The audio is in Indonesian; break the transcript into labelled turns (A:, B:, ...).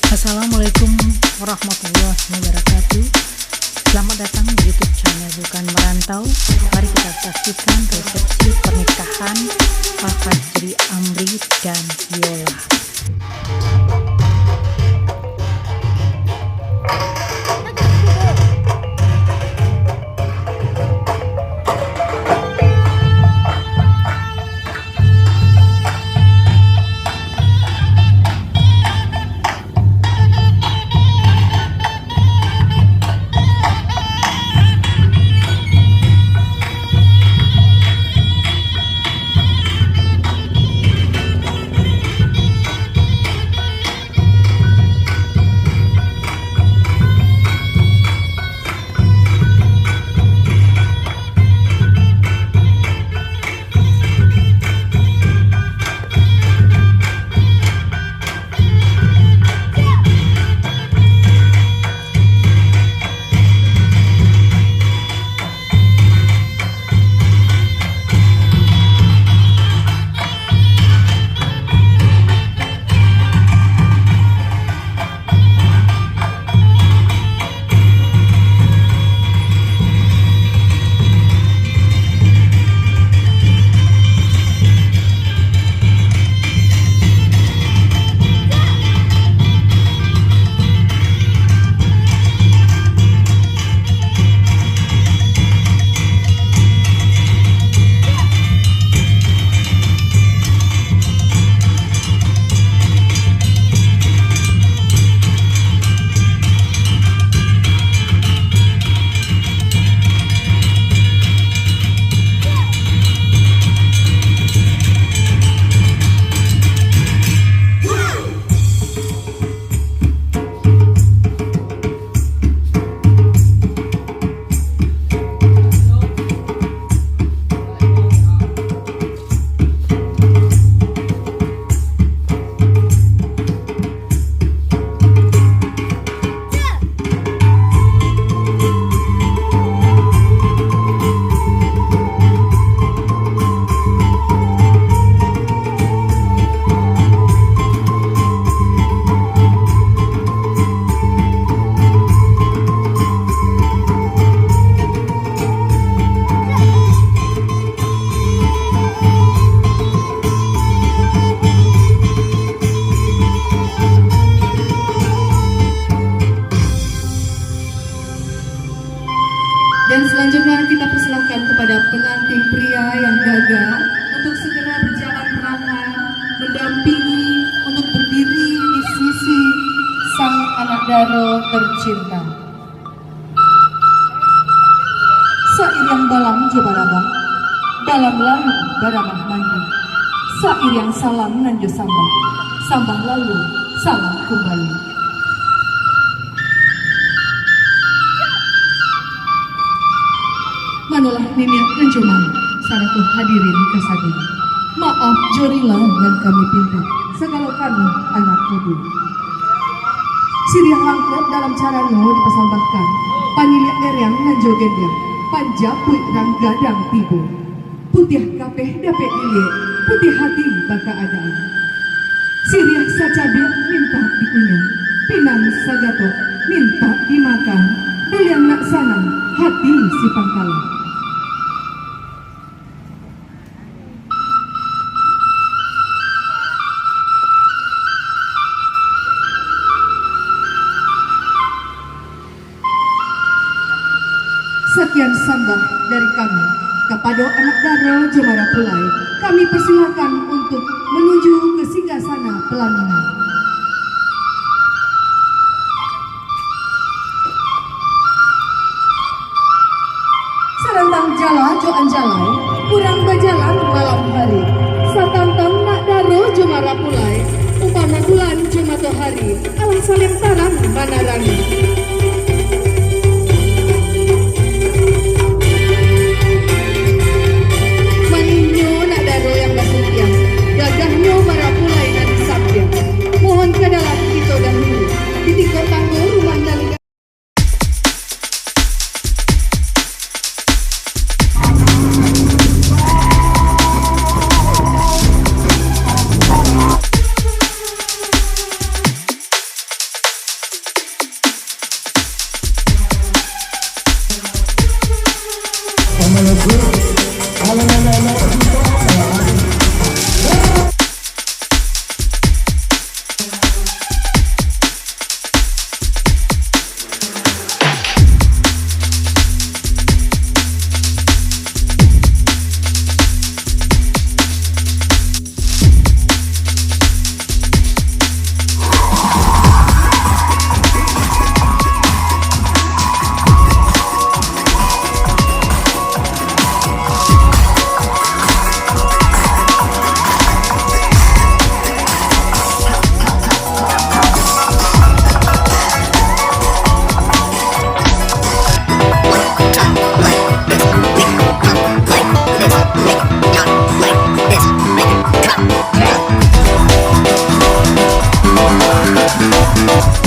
A: Assalamualaikum warahmatullahi wabarakatuh. Selamat datang di YouTube channel Bukan Merantau. Mari kita saksikan resepsi pernikahan Pak Fajri Amri dan Viola.
B: Dan selanjutnya kita persilahkan kepada pengantin pria yang gagah untuk segera berjalan perlahan mendampingi untuk berdiri di sisi sang anak daro tercinta. Sair balang jebarabang, balam lalu baramah mandi. Sair yang salam nanjo sambah, sambah lalu salam kembali. Manulah niniak nanjomang, saratu hadirin kasadi. Maaf jorilah yang kami pinta, segala kami anak kudu. Siriah langkut dalam caranya dipersembahkan, panilia eryang nanjo gendang, panjapui rang gadang tibu. Putih kapeh dapet iye, putih hati baka adaan. Siriah sacabil minta dikunyah, pinang sagato minta dimakan, buliang nak sanang hati si pangkalan. Sekian sambah dari kami kepada anak daro Jemara Pulai. Kami persilakan untuk menuju ke singgasana pelaminan. Sarantang jala jo anjalai, kurang berjalan malam hari. Satantang nak daro Jemara Pulai, umpama bulan Jumato hari, alang salim tarang manarani. Gagahnya para pulai dan sabda. Mohon ke dalam kita dahulu. Di tiga tangguh rumah dan Thank